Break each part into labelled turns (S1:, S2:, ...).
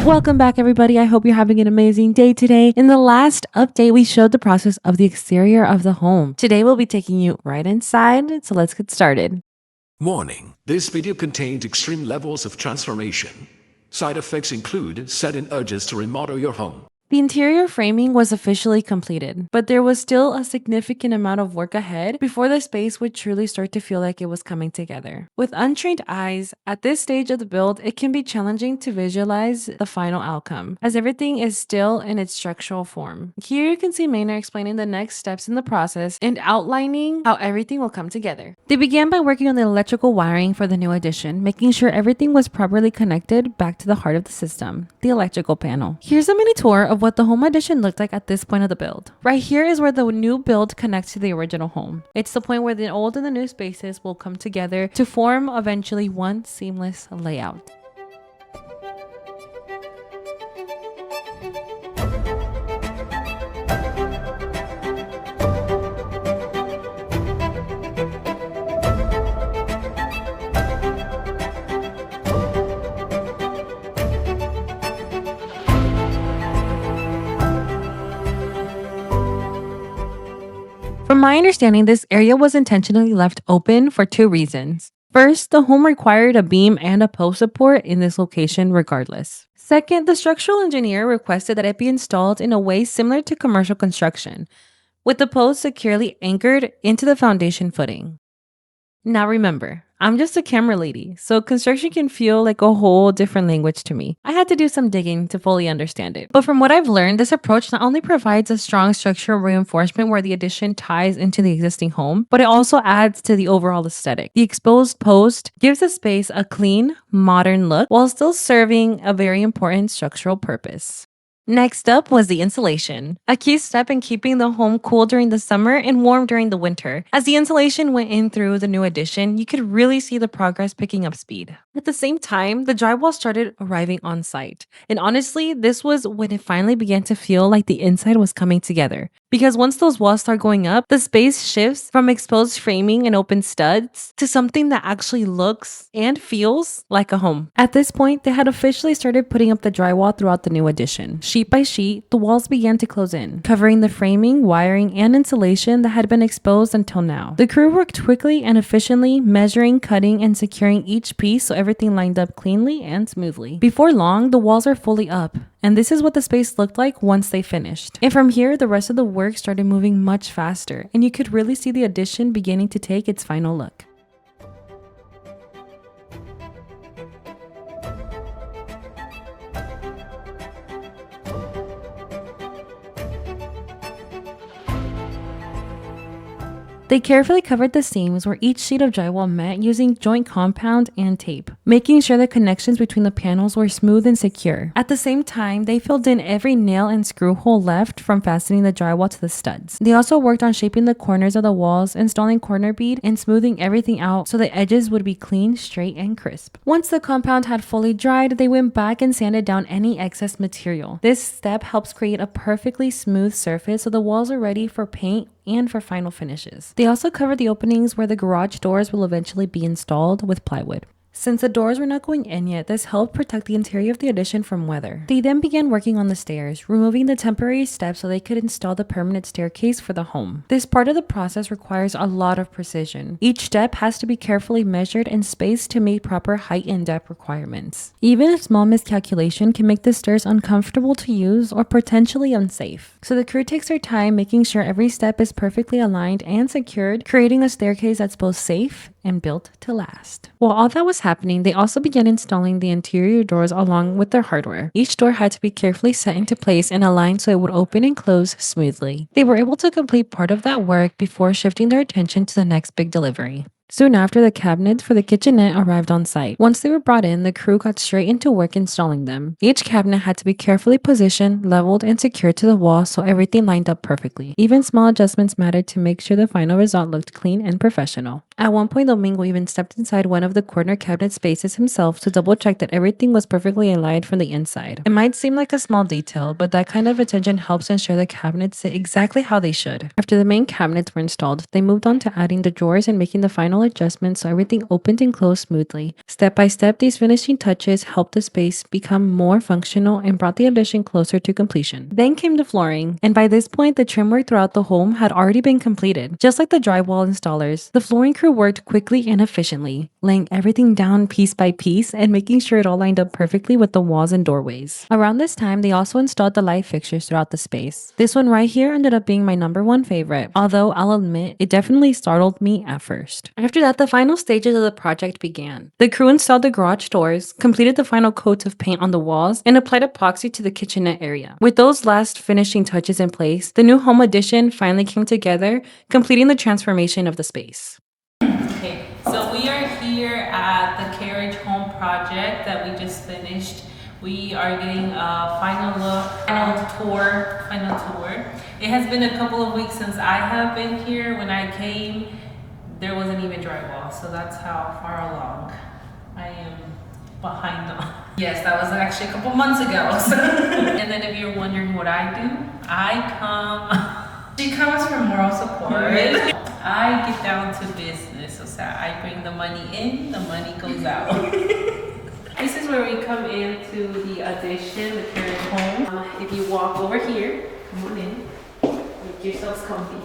S1: Welcome back, everybody. I hope you're having an amazing day today. In the last update, we showed the process of the exterior of the home. Today, we'll be taking you right inside, so let's get started.
S2: Warning: this video contains extreme levels of transformation. Side effects include sudden urges to remodel your home.
S1: The interior framing was officially completed, but there was still a significant amount of work ahead before the space would truly start to feel like it was coming together. With untrained eyes, at this stage of the build, it can be challenging to visualize the final outcome, as everything is still in its structural form. Here you can see Maynard explaining the next steps in the process and outlining how everything will come together. They began by working on the electrical wiring for the new addition, making sure everything was properly connected back to the heart of the system, the electrical panel. Here's a mini tour of what the home addition looked like at this point of the build. Right here is where the new build connects to the original home. It's the point where the old and the new spaces will come together to form eventually one seamless layout. From my understanding, this area was intentionally left open for two reasons. First, the home required a beam and a post support in this location regardless. Second, the structural engineer requested that it be installed in a way similar to commercial construction, with the post securely anchored into the foundation footing. Now remember, I'm just a camera lady, so construction can feel like a whole different language to me. I had to do some digging to fully understand it. But from what I've learned, this approach not only provides a strong structural reinforcement where the addition ties into the existing home, but it also adds to the overall aesthetic. The exposed post gives the space a clean, modern look while still serving a very important structural purpose. Next up was the insulation, a key step in keeping the home cool during the summer and warm during the winter. As the insulation went in through the new addition, you could really see the progress picking up speed. At the same time, the drywall started arriving on site. And honestly, this was when it finally began to feel like the inside was coming together. Because once those walls start going up, the space shifts from exposed framing and open studs to something that actually looks and feels like a home. At this point, they had officially started putting up the drywall throughout the new addition. Sheet by sheet, the walls began to close in, covering the framing, wiring, and insulation that had been exposed until now. The crew worked quickly and efficiently, measuring, cutting, and securing each piece so everything lined up cleanly and smoothly. Before long, the walls are fully up, and this is what the space looked like once they finished. And from here, the rest of the work started moving much faster, and you could really see the addition beginning to take its final look. They carefully covered the seams where each sheet of drywall met using joint compound and tape, making sure the connections between the panels were smooth and secure. At the same time, they filled in every nail and screw hole left from fastening the drywall to the studs. They also worked on shaping the corners of the walls, installing corner bead, and smoothing everything out so the edges would be clean, straight, and crisp. Once the compound had fully dried, they went back and sanded down any excess material. This step helps create a perfectly smooth surface so the walls are ready for paint and for final finishes. They also covered the openings where the garage doors will eventually be installed with plywood. Since the doors were not going in yet, this helped protect the interior of the addition from weather. They then began working on the stairs, removing the temporary steps so they could install the permanent staircase for the home. This part of the process requires a lot of precision. Each step has to be carefully measured and spaced to meet proper height and depth requirements. Even a small miscalculation can make the stairs uncomfortable to use or potentially unsafe. So the crew takes their time making sure every step is perfectly aligned and secured, creating a staircase that's both safe and built to last. While all that was happening, they also began installing the interior doors along with their hardware. Each door had to be carefully set into place and aligned so it would open and close smoothly. They were able to complete part of that work before shifting their attention to the next big delivery. Soon after, the cabinets for the kitchenette arrived on site. Once they were brought in, the crew got straight into work installing them. Each cabinet had to be carefully positioned, leveled, and secured to the wall so everything lined up perfectly. Even small adjustments mattered to make sure the final result looked clean and professional. At one point, Domingo even stepped inside one of the corner cabinet spaces himself to double check that everything was perfectly aligned from the inside. It might seem like a small detail, but that kind of attention helps ensure the cabinets sit exactly how they should. After the main cabinets were installed, they moved on to adding the drawers and making the final adjustments so everything opened and closed smoothly. Step by step, these finishing touches helped the space become more functional and brought the addition closer to completion. Then came the flooring, and by this point, the trim work throughout the home had already been completed. Just like the drywall installers, the flooring crew worked quickly and efficiently, laying everything down piece by piece and making sure it all lined up perfectly with the walls and doorways. Around this time, they also installed the light fixtures throughout the space. This one right here ended up being my #1 favorite, although I'll admit it definitely startled me at first. After that, the final stages of the project began. The crew installed the garage doors, completed the final coats of paint on the walls, and applied epoxy to the kitchenette area. With those last finishing touches in place, the new home addition finally came together, completing the transformation of the space. Okay, so we are here at the carriage home project that we just finished. We are getting a final look, final tour. It has been a couple of weeks since I have been here. When I came, there wasn't even drywall, so that's how far along I am behind on. Yes, that was actually a couple months ago. And then if you're wondering what I do, she comes for moral support. I get down to business, so I bring the money in, the money goes out. This is where we come into the addition, the carriage home. If you walk over here, come on in, make yourselves comfy.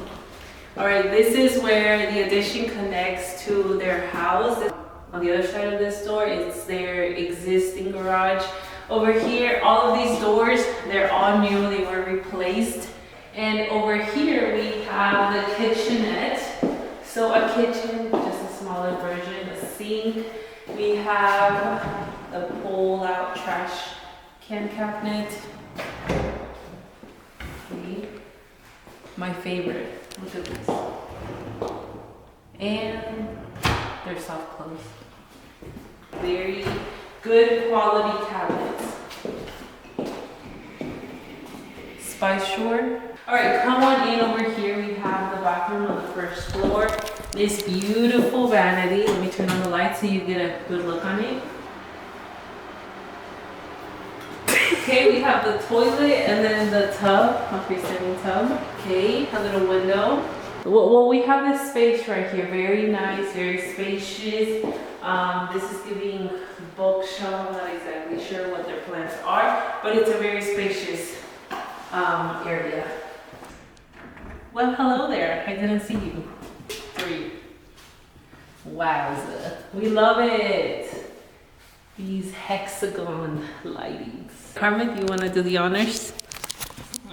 S1: All right, this is where the addition connects to their house. On the other side of this door, it's their existing garage. Over here, all of these doors, they're all new, they were replaced. And over here, we have the kitchenette. So a kitchen, just a smaller version, a sink. We have the pull-out trash can cabinet. Okay. My favorite, look at this. And they're soft close. Very good quality cabinets. Spice drawer. All right, come on in over here. We have the bathroom on the first floor. This beautiful vanity. Let me turn on the light so you get a good look on it. Okay, we have the toilet and then the tub, a freestanding tub. Okay, a little window. Well, we have this space right here. Very nice, very spacious. This is giving bookshelf. I'm not exactly sure what their plans are, but it's a very spacious area. Well, hello there. I didn't see you. 3. Wowza. We love it. These hexagon lightings. Carmen, you want to do the honors?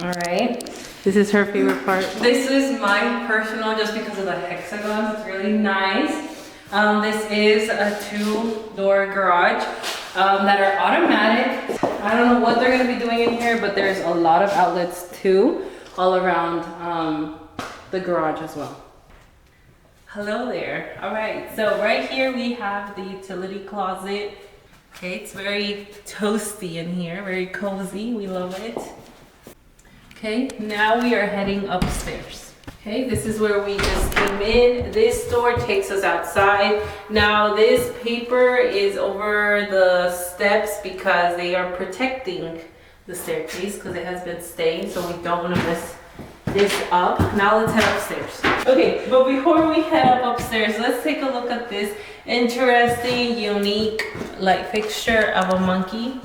S1: All right. This is her favorite part. This is my personal, just because of the hexagons. It's really nice. This is a 2-door garage that are automatic. I don't know what they're going to be doing in here, but there's a lot of outlets too, all around the garage as well. Hello there. All right, so right here we have the utility closet. Okay, it's very toasty in here, very cozy. We love it. Okay, now we are heading upstairs. Okay, this is where we just came in. This door takes us outside. Now this paper is over the steps because they are protecting the staircase because it has been stained, so we don't want to mess this up. Now let's head upstairs. Okay, but before we head up upstairs, let's take a look at this interesting, unique light fixture of a monkey.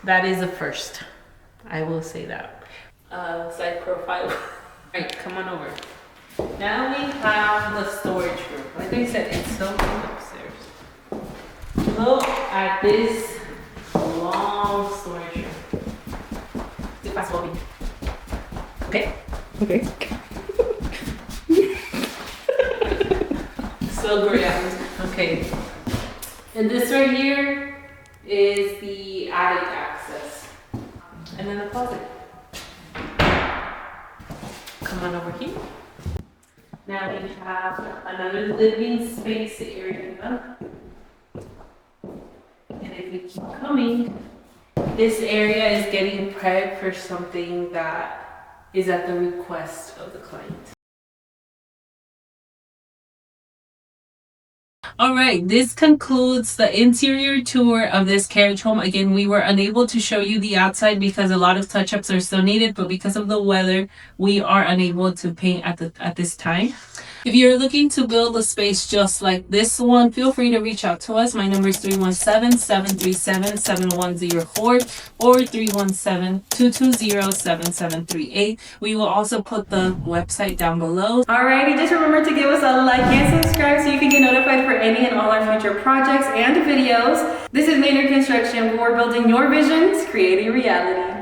S1: That is a first. I will say that. Side profile. Alright, come on over. Now we have the storage room. Like I said, it's so big upstairs. Look at this long storage room. Too fast, Bobby. Okay. Okay. So grand. Okay. And this right here is the attic access. And then the closet. Come on over here. Now we have another living space area. And if we keep coming, this area is getting prepped for something that is at the request of the client. All right, this concludes the interior tour of this carriage home. Again, we were unable to show you the outside because a lot of touch-ups are still needed, but because of the weather, we are unable to paint at this time. If you're looking to build a space just like this one, feel free to reach out to us. My number is 317-737-7104 or 317-220-7738. We will also put the website down below. Alrighty, just remember to give us a like and subscribe so you can get notified for any and all our future projects and videos. This is Maynard Construction, where we're building your visions, creating reality.